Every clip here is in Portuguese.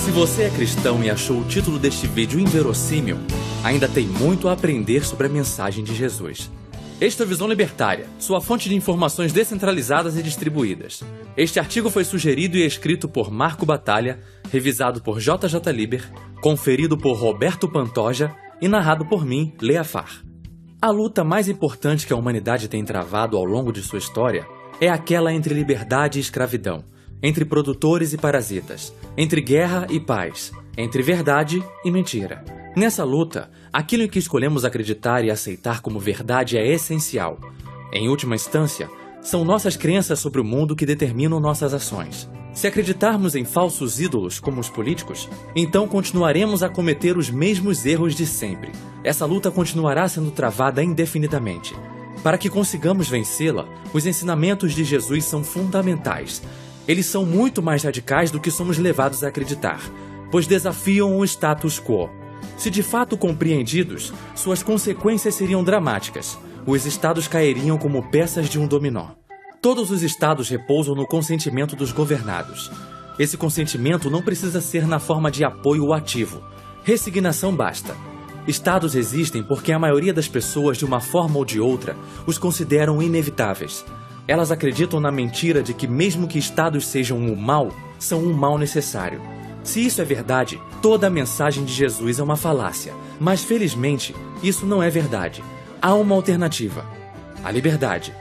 Se você é cristão e achou o título deste vídeo inverossímil, ainda tem muito a aprender sobre a mensagem de Jesus. Este é o Visão Libertária, sua fonte de informações descentralizadas e distribuídas. Este artigo foi sugerido e escrito por Marco Batalha, revisado por JJ Liber, conferido por Roberto Pantoja e narrado por mim, Leafar. A luta mais importante que a humanidade tem travado ao longo de sua história é aquela entre liberdade e escravidão, entre produtores e parasitas, entre guerra e paz, entre verdade e mentira. Nessa luta, aquilo em que escolhemos acreditar e aceitar como verdade é essencial. Em última instância, são nossas crenças sobre o mundo que determinam nossas ações. Se acreditarmos em falsos ídolos como os políticos, então continuaremos a cometer os mesmos erros de sempre. Essa luta continuará sendo travada indefinidamente. Para que consigamos vencê-la, os ensinamentos de Jesus são fundamentais. Eles são muito mais radicais do que somos levados a acreditar, pois desafiam o status quo. Se de fato compreendidos, suas consequências seriam dramáticas. Os estados cairiam como peças de um dominó. Todos os estados repousam no consentimento dos governados. Esse consentimento não precisa ser na forma de apoio ativo. Resignação basta. Estados existem porque a maioria das pessoas, de uma forma ou de outra, os consideram inevitáveis. Elas acreditam na mentira de que mesmo que estados sejam um mal, são um mal necessário. Se isso é verdade, toda a mensagem de Jesus é uma falácia. Mas, felizmente, isso não é verdade. Há uma alternativa: a liberdade.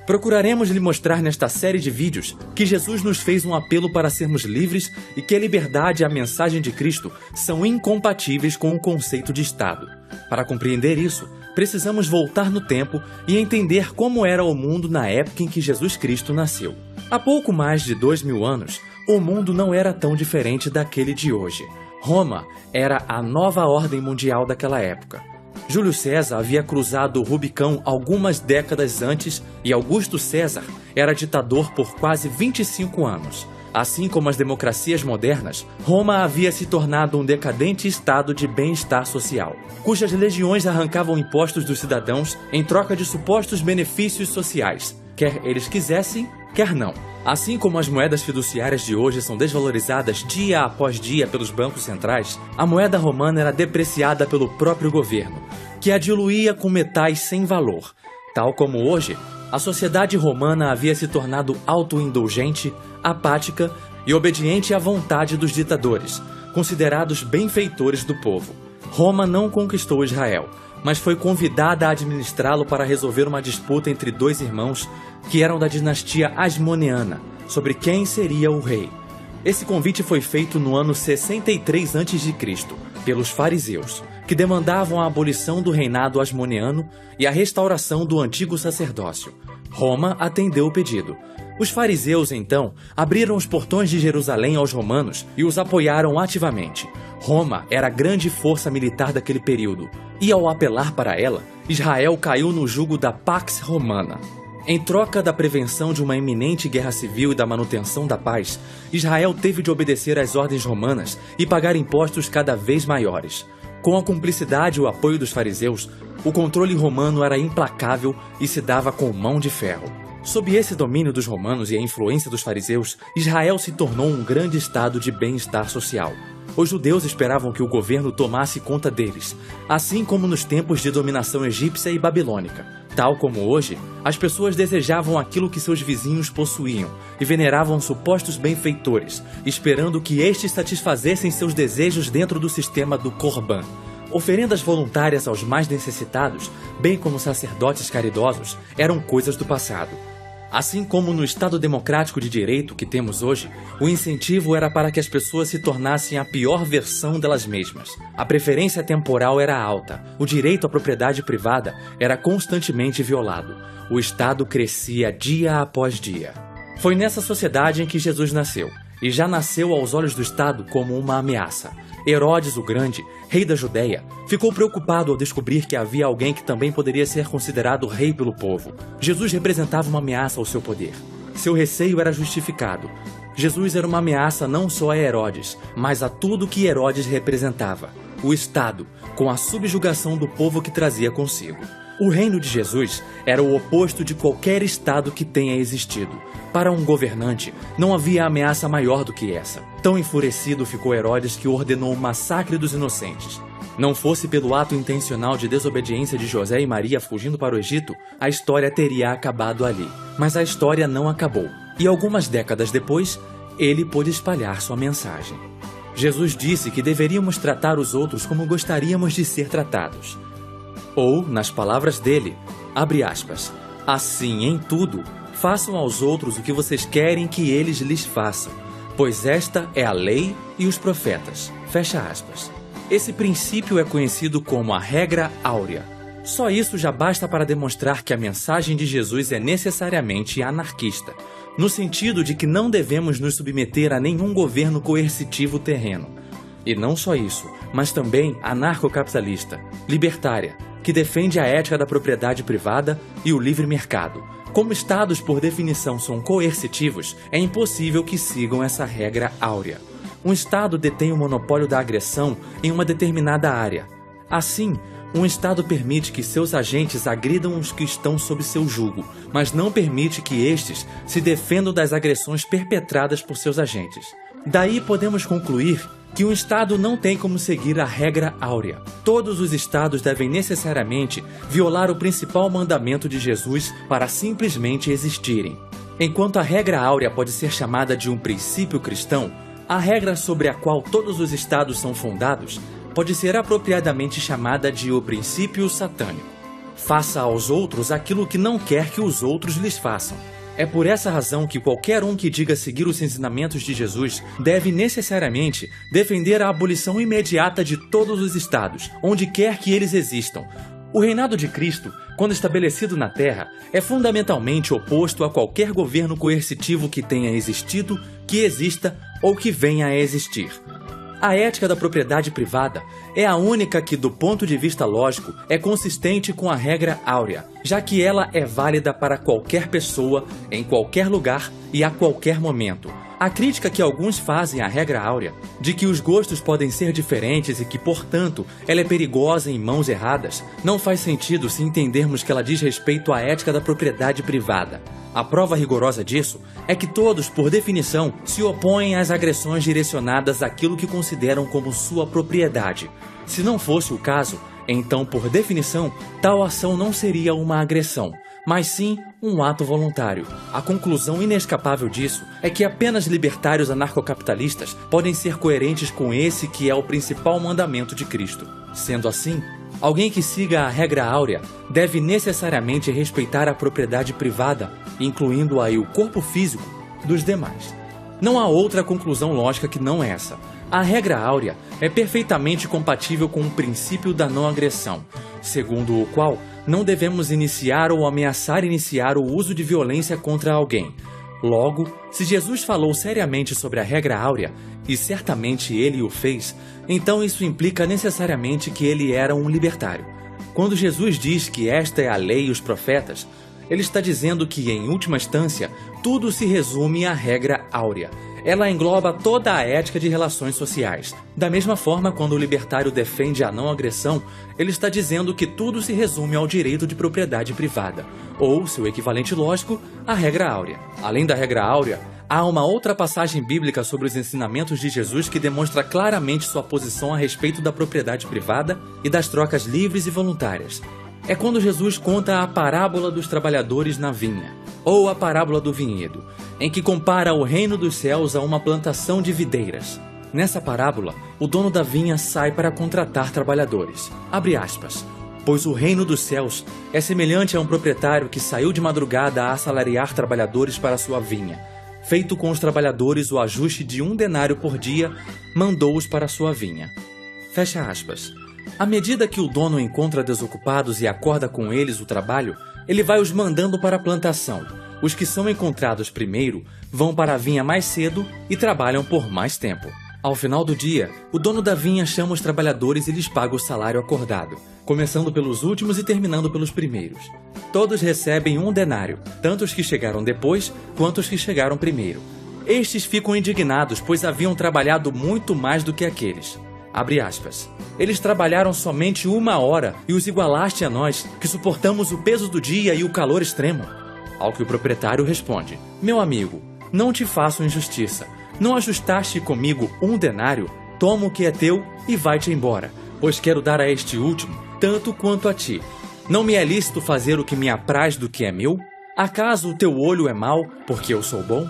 Procuraremos lhe mostrar nesta série de vídeos que Jesus nos fez um apelo para sermos livres e que a liberdade e a mensagem de Cristo são incompatíveis com o conceito de Estado. Para compreender isso, precisamos voltar no tempo e entender como era o mundo na época em que Jesus Cristo nasceu. Há pouco mais de 2000 anos, o mundo não era tão diferente daquele de hoje. Roma era a nova ordem mundial daquela época. Júlio César havia cruzado o Rubicão algumas décadas antes e Augusto César era ditador por quase 25 anos. Assim como as democracias modernas, Roma havia se tornado um decadente estado de bem-estar social, cujas legiões arrancavam impostos dos cidadãos em troca de supostos benefícios sociais, quer eles quisessem, quer não. Assim como as moedas fiduciárias de hoje são desvalorizadas dia após dia pelos bancos centrais, a moeda romana era depreciada pelo próprio governo, que a diluía com metais sem valor. Tal como hoje, a sociedade romana havia se tornado autoindulgente, apática e obediente à vontade dos ditadores, considerados benfeitores do povo. Roma não conquistou Israel, mas foi convidada a administrá-lo para resolver uma disputa entre dois irmãos que eram da dinastia Asmoneana, sobre quem seria o rei. Esse convite foi feito no ano 63 a.C., pelos fariseus, que demandavam a abolição do reinado asmoneano e a restauração do antigo sacerdócio. Roma atendeu o pedido. Os fariseus, então, abriram os portões de Jerusalém aos romanos e os apoiaram ativamente. Roma era a grande força militar daquele período, e ao apelar para ela, Israel caiu no jugo da Pax Romana. Em troca da prevenção de uma iminente guerra civil e da manutenção da paz, Israel teve de obedecer às ordens romanas e pagar impostos cada vez maiores. Com a cumplicidade e o apoio dos fariseus, o controle romano era implacável e se dava com mão de ferro. Sob esse domínio dos romanos e a influência dos fariseus, Israel se tornou um grande estado de bem-estar social. Os judeus esperavam que o governo tomasse conta deles, assim como nos tempos de dominação egípcia e babilônica. Tal como hoje, as pessoas desejavam aquilo que seus vizinhos possuíam e veneravam supostos benfeitores, esperando que estes satisfazessem seus desejos dentro do sistema do Corban. Oferendas voluntárias aos mais necessitados, bem como sacerdotes caridosos, eram coisas do passado. Assim como no Estado democrático de direito que temos hoje, o incentivo era para que as pessoas se tornassem a pior versão delas mesmas. A preferência temporal era alta, o direito à propriedade privada era constantemente violado. O Estado crescia dia após dia. Foi nessa sociedade em que Jesus nasceu, e já nasceu aos olhos do Estado como uma ameaça. Herodes o Grande, rei da Judéia, ficou preocupado ao descobrir que havia alguém que também poderia ser considerado rei pelo povo. Jesus representava uma ameaça ao seu poder. Seu receio era justificado. Jesus era uma ameaça não só a Herodes, mas a tudo que Herodes representava: o Estado, com a subjugação do povo que trazia consigo. O reino de Jesus era o oposto de qualquer estado que tenha existido. Para um governante, não havia ameaça maior do que essa. Tão enfurecido ficou Herodes que ordenou o massacre dos inocentes. Não fosse pelo ato intencional de desobediência de José e Maria fugindo para o Egito, a história teria acabado ali. Mas a história não acabou. E algumas décadas depois, ele pôde espalhar sua mensagem. Jesus disse que deveríamos tratar os outros como gostaríamos de ser tratados. Ou, nas palavras dele, abre aspas, assim em tudo, façam aos outros o que vocês querem que eles lhes façam, pois esta é a lei e os profetas. Fecha aspas. Esse princípio é conhecido como a regra áurea. Só isso já basta para demonstrar que a mensagem de Jesus é necessariamente anarquista, no sentido de que não devemos nos submeter a nenhum governo coercitivo terreno. E não só isso, mas também anarcocapitalista, libertária, que defende a ética da propriedade privada e o livre mercado. Como estados, por definição, são coercitivos, é impossível que sigam essa regra áurea. Um estado detém o monopólio da agressão em uma determinada área. Assim, um estado permite que seus agentes agridam os que estão sob seu jugo, mas não permite que estes se defendam das agressões perpetradas por seus agentes. Daí podemos concluir que um Estado não tem como seguir a regra áurea. Todos os Estados devem necessariamente violar o principal mandamento de Jesus para simplesmente existirem. Enquanto a regra áurea pode ser chamada de um princípio cristão, a regra sobre a qual todos os Estados são fundados pode ser apropriadamente chamada de o princípio satânico. Faça aos outros aquilo que não quer que os outros lhes façam. É por essa razão que qualquer um que diga seguir os ensinamentos de Jesus deve necessariamente defender a abolição imediata de todos os estados, onde quer que eles existam. O reinado de Cristo, quando estabelecido na Terra, é fundamentalmente oposto a qualquer governo coercitivo que tenha existido, que exista ou que venha a existir. A ética da propriedade privada é a única que, do ponto de vista lógico, é consistente com a regra áurea, já que ela é válida para qualquer pessoa, em qualquer lugar e a qualquer momento. A crítica que alguns fazem à regra áurea, de que os gostos podem ser diferentes e que, portanto, ela é perigosa em mãos erradas, não faz sentido se entendermos que ela diz respeito à ética da propriedade privada. A prova rigorosa disso é que todos, por definição, se opõem às agressões direcionadas àquilo que consideram como sua propriedade. Se não fosse o caso, então, por definição, tal ação não seria uma agressão, mas sim um ato voluntário. A conclusão inescapável disso é que apenas libertários anarcocapitalistas podem ser coerentes com esse que é o principal mandamento de Cristo. Sendo assim, alguém que siga a regra áurea deve necessariamente respeitar a propriedade privada, incluindo aí o corpo físico dos demais. Não há outra conclusão lógica que não essa. A regra áurea é perfeitamente compatível com o princípio da não agressão, segundo o qual não devemos iniciar ou ameaçar iniciar o uso de violência contra alguém. Logo, se Jesus falou seriamente sobre a regra áurea, e certamente ele o fez, então isso implica necessariamente que ele era um libertário. Quando Jesus diz que esta é a lei e os profetas, ele está dizendo que, em última instância, tudo se resume à regra áurea. Ela engloba toda a ética de relações sociais. Da mesma forma, quando o libertário defende a não agressão, ele está dizendo que tudo se resume ao direito de propriedade privada, ou, seu equivalente lógico, a regra áurea. Além da regra áurea, há uma outra passagem bíblica sobre os ensinamentos de Jesus que demonstra claramente sua posição a respeito da propriedade privada e das trocas livres e voluntárias. É quando Jesus conta a parábola dos trabalhadores na vinha, ou a parábola do vinhedo, em que compara o reino dos céus a uma plantação de videiras. Nessa parábola, o dono da vinha sai para contratar trabalhadores. Abre aspas. Pois o reino dos céus é semelhante a um proprietário que saiu de madrugada a assalariar trabalhadores para sua vinha. Feito com os trabalhadores o ajuste de 1 denário por dia, mandou-os para sua vinha. Fecha aspas. À medida que o dono encontra desocupados e acorda com eles o trabalho, ele vai os mandando para a plantação. Os que são encontrados primeiro vão para a vinha mais cedo e trabalham por mais tempo. Ao final do dia, o dono da vinha chama os trabalhadores e lhes paga o salário acordado, começando pelos últimos e terminando pelos primeiros. Todos recebem 1 denário, tanto os que chegaram depois quanto os que chegaram primeiro. Estes ficam indignados, pois haviam trabalhado muito mais do que aqueles. Abre aspas. Eles trabalharam somente 1 hora e os igualaste a nós, que suportamos o peso do dia e o calor extremo. Ao que o proprietário responde: meu amigo, não te faço injustiça. Não ajustaste comigo 1 denário? Toma o que é teu e vai-te embora, pois quero dar a este último tanto quanto a ti. Não me é lícito fazer o que me apraz do que é meu? Acaso o teu olho é mau, porque eu sou bom?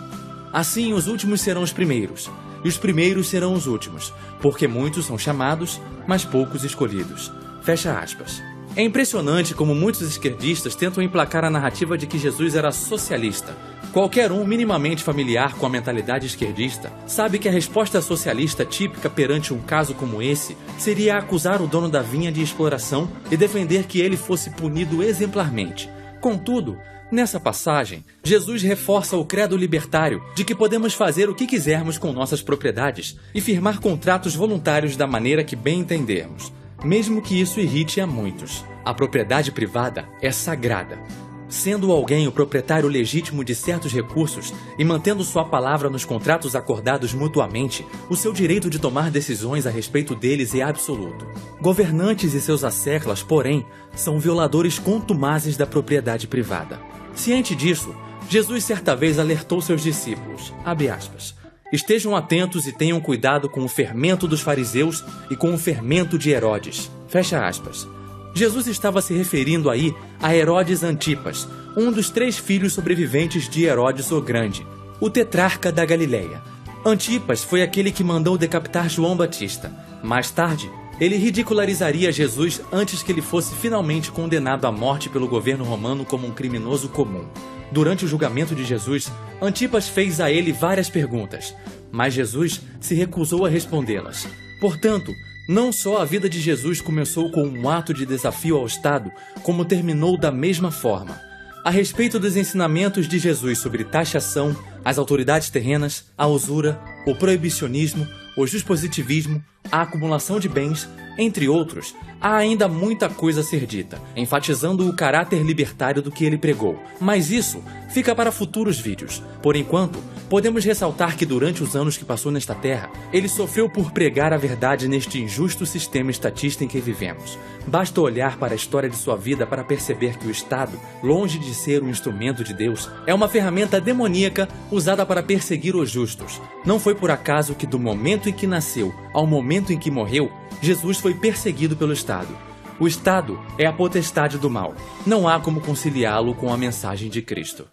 Assim os últimos serão os primeiros, e os primeiros serão os últimos, porque muitos são chamados, mas poucos escolhidos. Fecha aspas. É impressionante como muitos esquerdistas tentam emplacar a narrativa de que Jesus era socialista. Qualquer um minimamente familiar com a mentalidade esquerdista sabe que a resposta socialista típica perante um caso como esse seria acusar o dono da vinha de exploração e defender que ele fosse punido exemplarmente. Contudo, nessa passagem, Jesus reforça o credo libertário de que podemos fazer o que quisermos com nossas propriedades e firmar contratos voluntários da maneira que bem entendermos, mesmo que isso irrite a muitos. A propriedade privada é sagrada. Sendo alguém o proprietário legítimo de certos recursos e mantendo sua palavra nos contratos acordados mutuamente, o seu direito de tomar decisões a respeito deles é absoluto. Governantes e seus asseclas, porém, são violadores contumazes da propriedade privada. Ciente disso, Jesus certa vez alertou seus discípulos, abre aspas, estejam atentos e tenham cuidado com o fermento dos fariseus e com o fermento de Herodes. Fecha aspas. Jesus estava se referindo aí a Herodes Antipas, um dos 3 filhos sobreviventes de Herodes o Grande, o tetrarca da Galileia. Antipas foi aquele que mandou decapitar João Batista. Mais tarde, ele ridicularizaria Jesus antes que ele fosse finalmente condenado à morte pelo governo romano como um criminoso comum. Durante o julgamento de Jesus, Antipas fez a ele várias perguntas, mas Jesus se recusou a respondê-las. Portanto, não só a vida de Jesus começou com um ato de desafio ao Estado, como terminou da mesma forma. A respeito dos ensinamentos de Jesus sobre taxação, as autoridades terrenas, a usura, o proibicionismo, o juspositivismo, a acumulação de bens, entre outros, há ainda muita coisa a ser dita, enfatizando o caráter libertário do que ele pregou. Mas isso fica para futuros vídeos. Por enquanto, podemos ressaltar que durante os anos que passou nesta terra, ele sofreu por pregar a verdade neste injusto sistema estatista em que vivemos. Basta olhar para a história de sua vida para perceber que o Estado, longe de ser um instrumento de Deus, é uma ferramenta demoníaca usada para perseguir os justos. Não foi por acaso que do momento em que nasceu ao momento em que morreu, Jesus foi perseguido pelo Estado. O Estado é a potestade do mal. Não há como conciliá-lo com a mensagem de Cristo.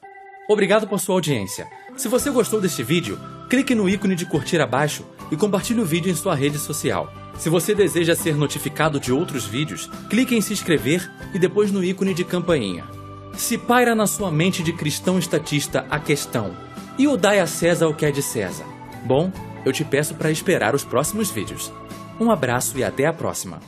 Obrigado por sua audiência. Se você gostou deste vídeo, clique no ícone de curtir abaixo e compartilhe o vídeo em sua rede social. Se você deseja ser notificado de outros vídeos, clique em se inscrever e depois no ícone de campainha. Se paira na sua mente de cristão estatista a questão: e o dai a César o que é de César? Bom, eu te peço para esperar os próximos vídeos. Um abraço e até a próxima.